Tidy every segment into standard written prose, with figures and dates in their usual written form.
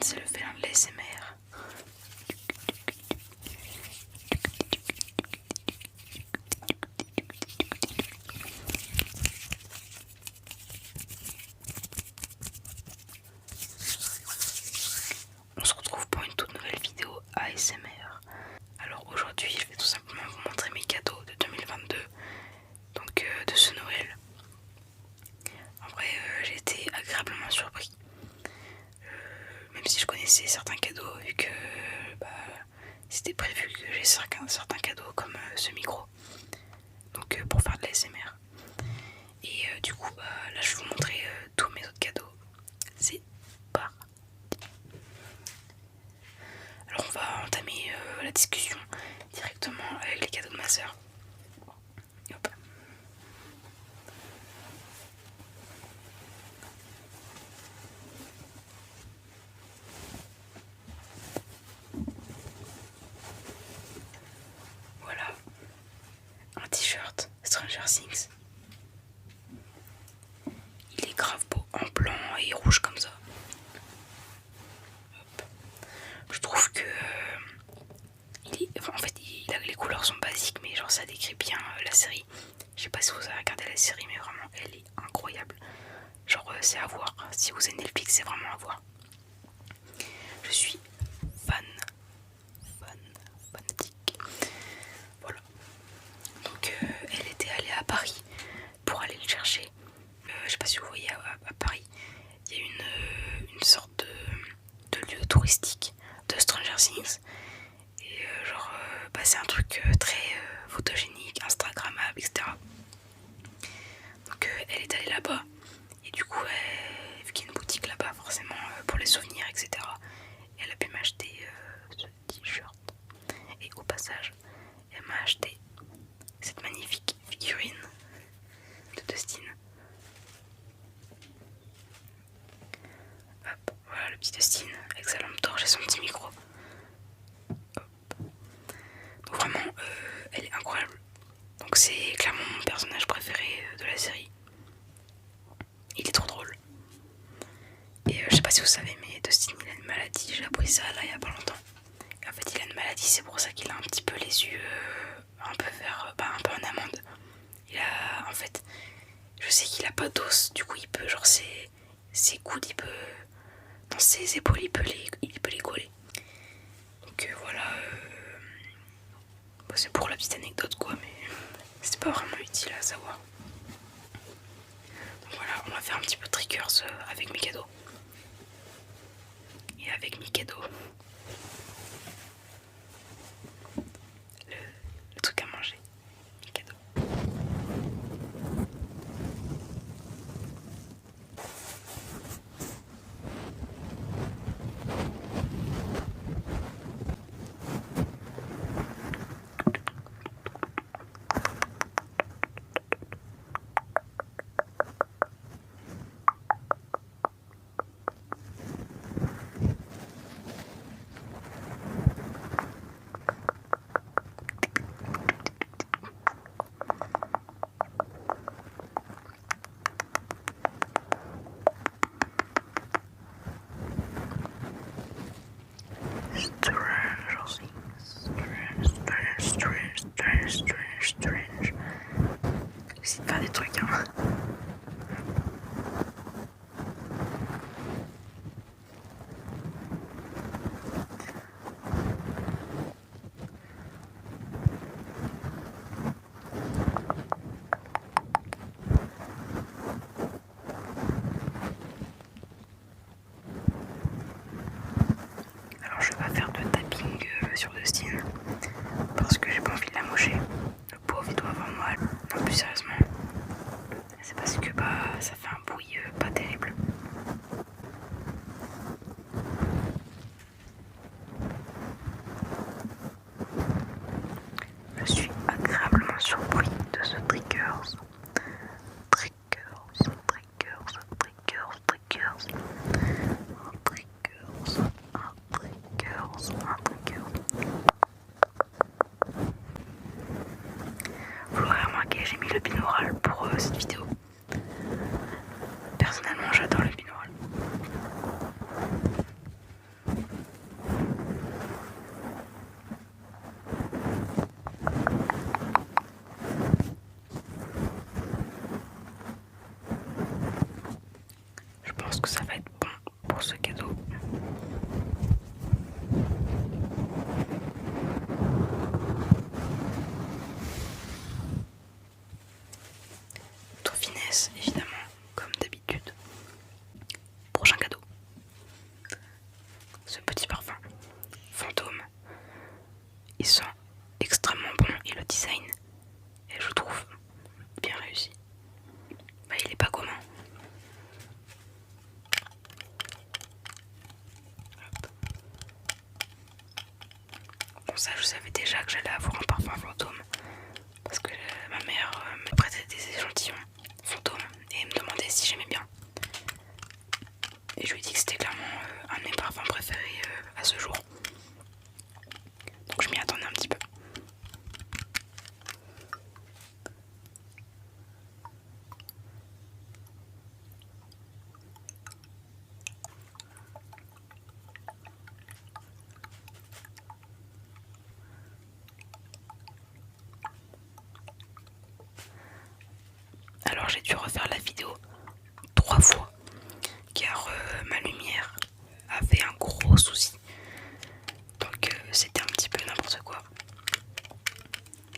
c'est le félin de l'ASMR. On se retrouve pour une toute nouvelle vidéo ASMR. Alors aujourd'hui je vais tout simplement vous montrer mes cadeaux de 2022, donc de ce Noël. En vrai j'ai été agréablement surpris, même si je connaissais certains cadeaux vu que c'était prévu que j'ai certains cadeaux comme ce micro, donc pour faire de l'ASMR. Et du coup là je vais vous montrer tous mes autres cadeaux. C'est parti. Alors on va entamer la discussion directement avec les cadeaux de ma soeur. Hop. Voilà, un t-shirt Stranger Things. Il est grave beau en blanc et rouge comme ça. Hop. Je trouve que les couleurs sont basiques, mais genre ça décrit bien la série. Je sais pas si vous avez regardé la série, mais vraiment elle est incroyable. Genre c'est à voir. Si vous avez Netflix, c'est vraiment à voir. Je suis fanatique. Voilà. Donc elle était allée à Paris pour aller le chercher. Je sais pas si vous voyez à Paris, il y a une sorte de lieu touristique de Stranger Things. Et c'est un truc très photogénique, instagrammable, etc. Donc elle est allée là-bas. Et du coup, vu qu'il y a une boutique là-bas, forcément, pour les souvenirs, etc. Elle a pu m'acheter ce t-shirt. Et au passage, elle m'a acheté cette magnifique figurine de Dustin. Hop, voilà le petit Dustin avec sa lampe torche et son petit micro. Hop. Donc vraiment, elle est incroyable. Donc c'est clairement mon personnage préféré de la série. Il est trop drôle. Et je sais pas si vous savez, mais Dustin il a une maladie. J'ai appris ça là il y a pas longtemps. En fait il a une maladie, c'est pour ça qu'il a un petit peu les yeux un peu un peu en amande. Il a, en fait, je sais qu'il a pas d'os, du coup il peut, genre ses coudes, il peut, dans ses épaules, il peut les coller. Donc voilà, c'est pour la petite anecdote quoi, mais c'est pas vraiment utile à savoir. Donc voilà, on va faire un petit peu de triggers avec mes cadeaux. Et avec mes cadeaux. Le truc à manger. Mes cadeaux. Strange. J'essaie de faire des trucs, hein. Alors je vais pas faire de tapping sur Dustin parce que j'ai pas envie de la moucher. Le pauvre il doit avoir mal. Non, plus sérieusement, c'est parce que ça fait un bruit pas terrible. Je suis agréablement surpris de ce triggers. Vous l'aurez remarqué, j'ai mis le binaural pour cette vidéo. Personnellement, j'adore le binaural. ça je savais déjà que j'allais avoir un parfum fantôme. Parce que ma mère me prêtait des échantillons fantômes et me demandait si j'aimais bien. Et je lui ai dit que c'était clairement un de mes parfums préférés à ce jour. Donc je m'y attendais un petit peu. Alors j'ai dû refaire la vidéo 3 fois car ma lumière avait un gros souci. Donc c'était un petit peu n'importe quoi.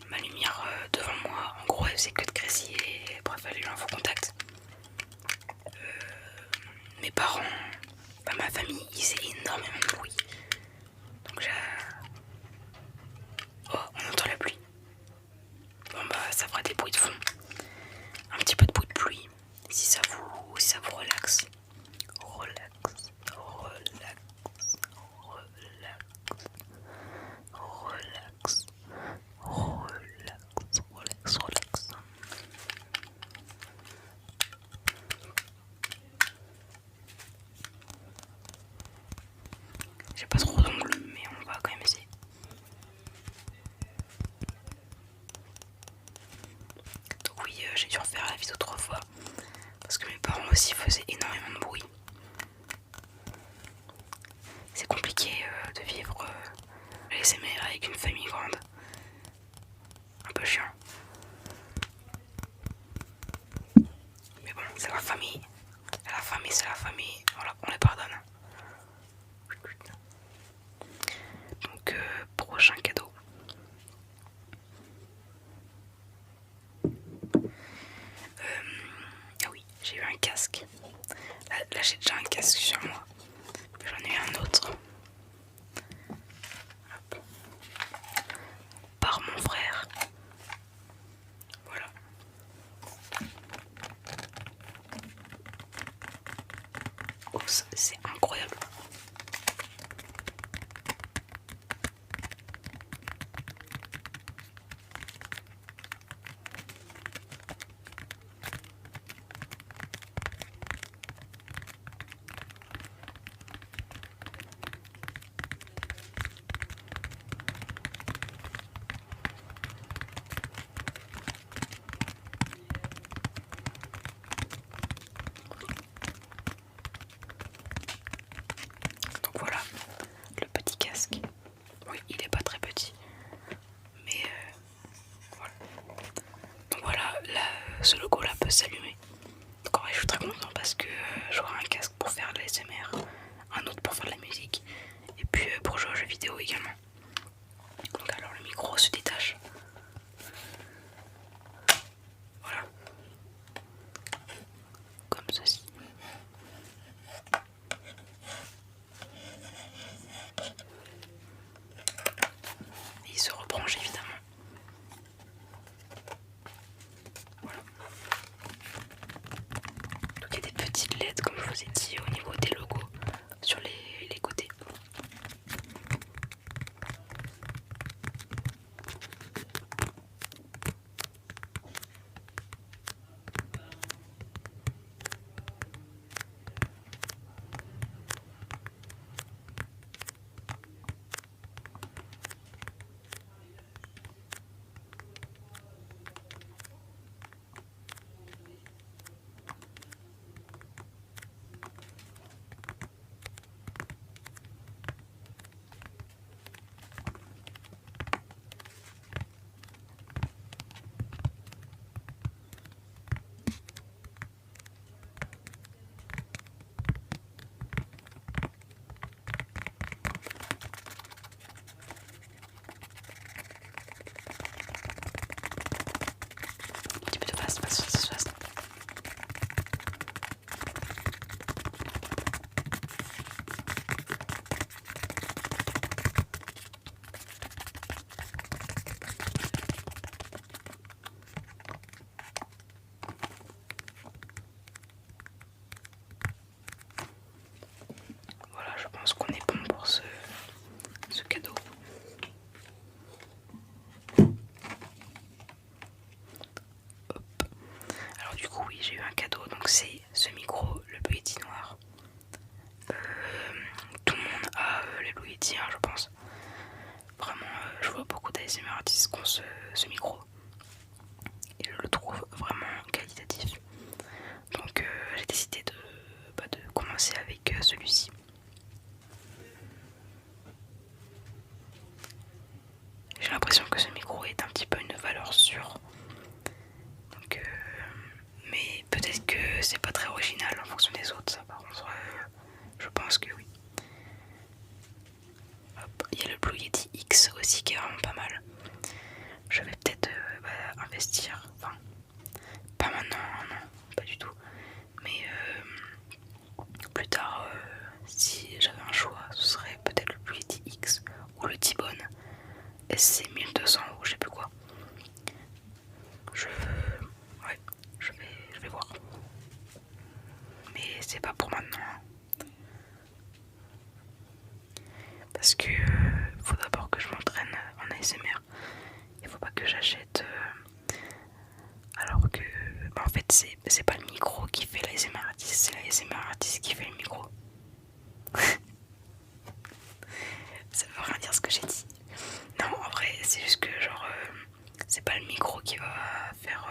Ma lumière devant moi, en gros elle faisait que de grésiller et bref elle a eu un faux contact. Mes parents, ma famille, ils faisaient énormément de bruit. Donc oh, on entend la pluie. Bon bah ça fera des bruits de fond. Un petit peu de bruit de pluie. Si ça vous relaxe. Relax, relax, relax, relax, relax, relax. J'ai pas trop d'ongles, mais on va quand même essayer. Donc oui, j'ai dû refaire la vidéo 3 fois parce que mes parents aussi faisaient énormément de bruit. C'est compliqué de vivre l'ASMR avec une famille grande. Un peu chiant. Mais bon, c'est la famille. La famille, c'est la famille. On les pardonne. Donc, prochain cadeau. Ah oui, j'ai eu un casque. Là j'ai déjà un casque sur moi. J'en ai eu un autre. Hop. Par mon frère. Voilà. Oh, c'est incroyable. Donc voilà, le petit casque. Oui, il est pas très petit. Mais voilà. Donc voilà, là, ce logo là peut s'allumer. Donc en vrai je suis très content parce que j'aurai un casque pour faire de l'ASMR, un autre pour faire de la musique et puis pour jouer aux jeux vidéo également. Donc alors le micro se détache. Voilà. Comme ceci. Et il se rebranche évidemment. Voilà. Donc il y a des petites LED comme je vous ai dit au niveau des logos sur les côtés. Un petit peu de fast. Voilà, je pense qu'on est bon pour ce cadeau. dit, hein, je pense. Vraiment, je vois beaucoup d'ASMR artistes qui ont ce micro. Et je le trouve vraiment qualitatif. Donc j'ai décidé de commencer avec celui-ci. J'ai l'impression que ce micro est un petit peu une valeur sûre. Donc, mais peut-être que c'est pas très original en fonction des autres. Ça, par contre, je pense que oui. Hop, il y a le Blue Yeti X aussi qui est vraiment pas mal. Je vais peut-être investir. Enfin, pas maintenant, non, pas du tout. Mais plus tard, si j'avais un choix, ce serait peut-être le Blue Yeti X ou le T-Bone SC 1200 ou je sais plus quoi. Ouais, je vais voir. Mais c'est pas pour maintenant. Parce que faut d'abord que je m'entraîne en ASMR. Il faut pas que j'achète. Alors que. Bah en fait, c'est pas le micro qui fait l'ASMR artiste, c'est l'ASMR artiste qui fait le micro. Ça veut rien dire ce que j'ai dit. Non, en vrai, c'est juste que genre. C'est pas le micro qui va faire.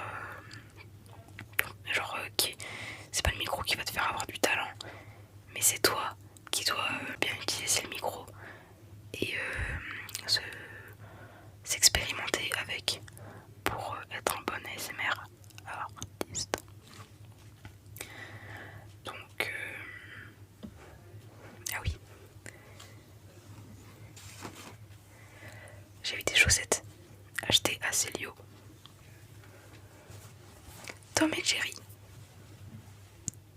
C'est pas le micro qui va te faire avoir du talent. Mais c'est toi qui dois bien utiliser le micro et s'expérimenter avec pour être un bon ASMR artiste. Donc, ah oui, j'ai eu des chaussettes achetées à Célio. Tom et Jerry.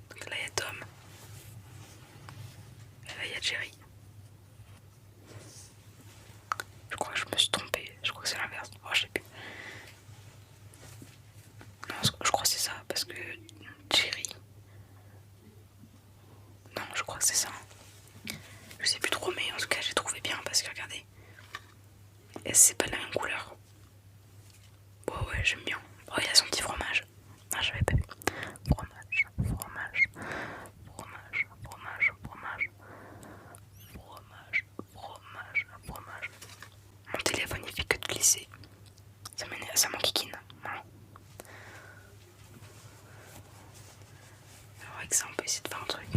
Donc là il y a Tom. Et là il y a Jerry. Je crois que je me suis trompée. Je crois que c'est l'inverse. Oh, je sais plus. Non, je crois que c'est ça parce que Jerry. Non, je crois que c'est ça. Je sais plus trop, mais en tout cas j'ai trouvé bien parce que regardez. Et c'est pas la même couleur. Bon, ouais, j'aime bien. Oh, il a son petit fromage. Ah, j'avais pas vu. Fromage, fromage, fromage, fromage, fromage, fromage, fromage, fromage. Mon téléphone il fait que de glisser. Ça m'enquiquine. Voilà. Alors avec ça on peut essayer de faire un truc.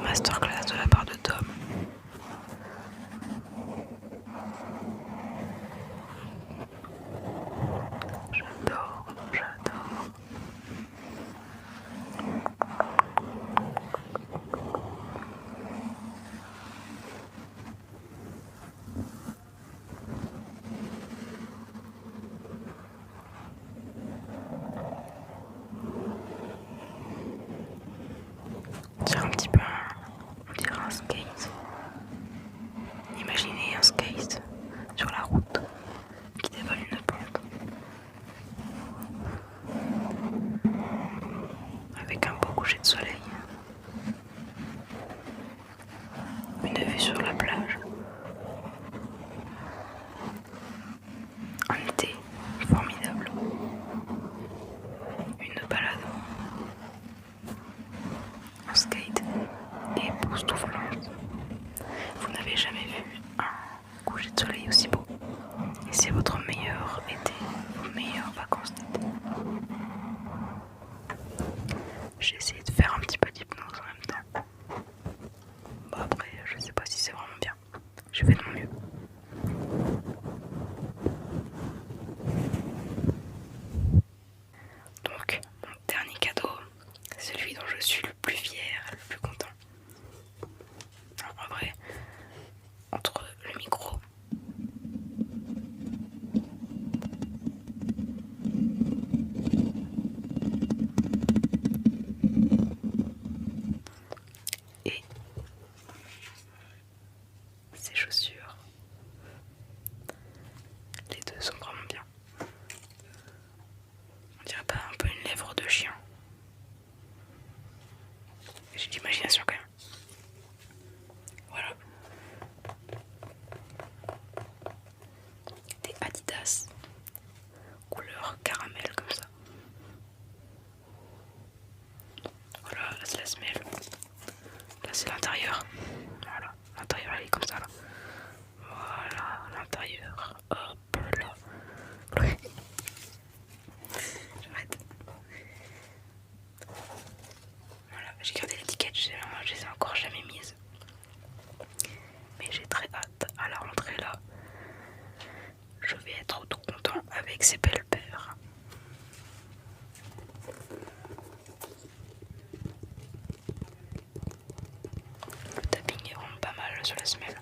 Masterclass de la part de Tom. J'adore, j'adore. On dirait un petit peu on dirait un skate. Imaginez un skate sur la route qui dévale une pente avec un beau coucher de soleil, une vue sur la plage, un été formidable, une balade en skate époustouflante. Vous n'avez jamais vu un coucher de soleil aussi beau et c'est votre meilleur été, vos meilleures vacances d'été. J'ai essayé de faire un petit peu d'hypnose en même temps. Bon après je sais pas si c'est vraiment bien. voilà sur la semelle.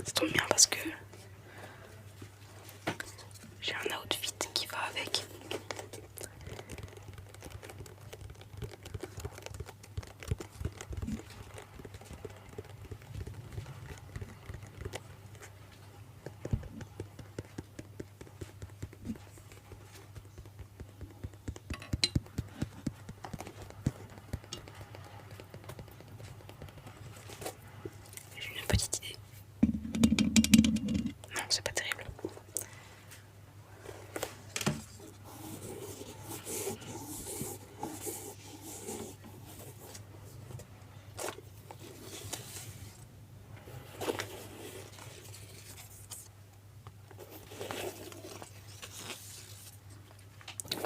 Ça tombe bien parce que j'ai un outfit qui va avec. J'ai une petite idée. Non, c'est pas terrible.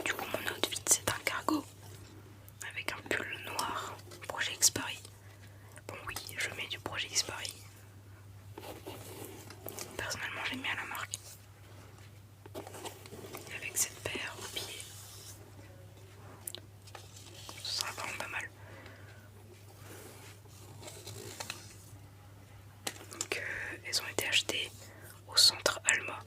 Du coup, mon outfit c'est un cargo avec un pull noir, Projet X Paris. Bon, oui, je mets du Projet X Paris. Personnellement, j'aime bien la marque. Et avec cette paire au pied, ce sera vraiment pas mal. Donc, elles ont été achetées au centre Alma.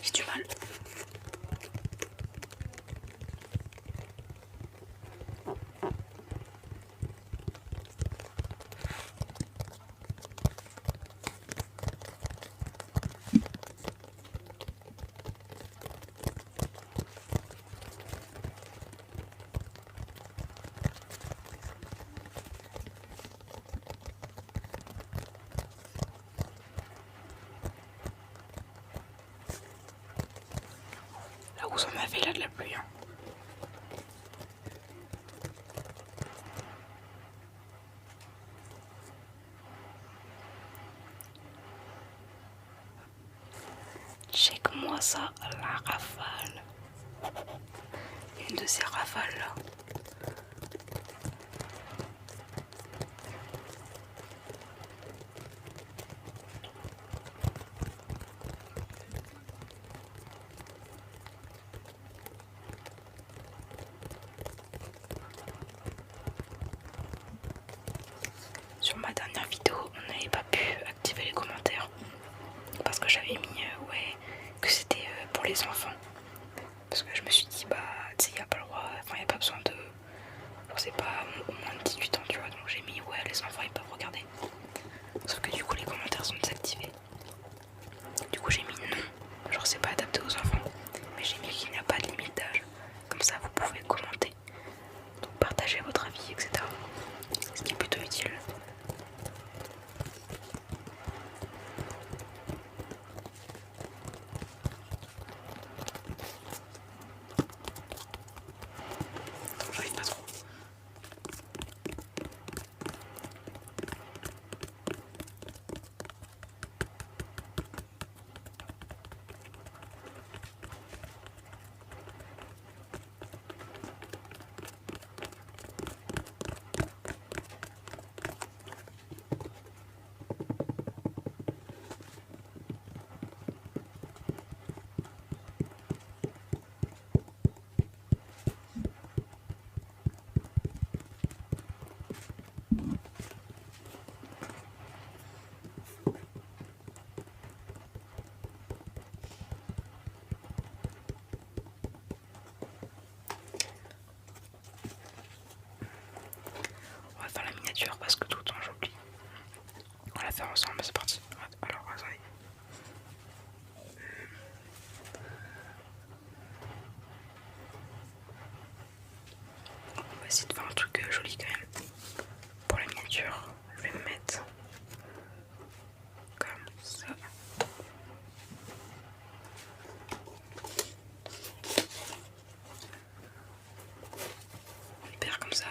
J'ai du mal. Là où ça m'a fait là de la pluie. Hein. Check-moi ça, la rafale. Une de ces rafales là. Sur ma dernière vidéo, on n'avait pas pu activer les commentaires parce que j'avais mis ouais, que c'était pour les enfants. Parce que je me suis dit, bah, tu sais, il n'y a pas le droit, enfin, il n'y a pas besoin de. Genre, c'est pas au moins de 18 ans, tu vois. Donc j'ai mis, ouais, les enfants ils peuvent regarder. Sauf que du coup, les commentaires sont désactivés. Du coup, j'ai mis non. Genre, c'est pas adapté aux enfants. Mais j'ai mis qu'il n'y a pas de limite d'âge. Comme ça, vous pouvez commenter. Donc, partagez votre avis, etc. Ce qui est plutôt utile. Attends, j'arrive pas trop. On va faire la miniature parce que tout le temps j'oublie. On va la faire ensemble, c'est parti. Alors, attendez. On va essayer de faire un truc joli quand même. Pour la miniature, je vais me mettre comme ça. Une paire comme ça.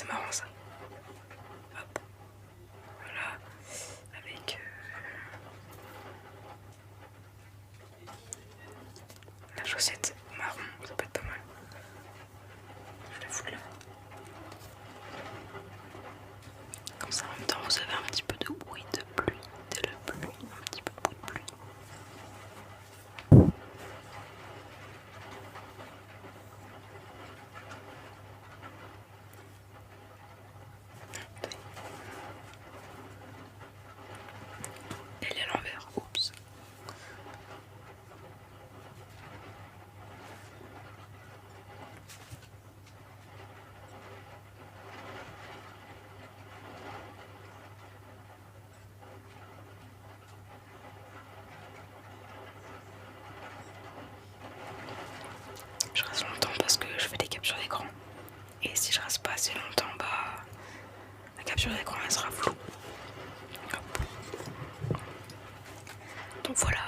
c'est marrant ça. Hop. Voilà. Avec la chaussette marron, ça peut être pas mal. Je la fous là. Comme ça en même temps vous avez un petit peu de bruit de pluie, de la pluie, un petit peu de bruit de pluie. Elle est à l'envers, oups. Je reste longtemps parce que je fais des captures d'écran. Et si je reste pas assez longtemps, bah la capture d'écran elle sera floue. Hop. Donc voilà,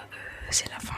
c'est la fin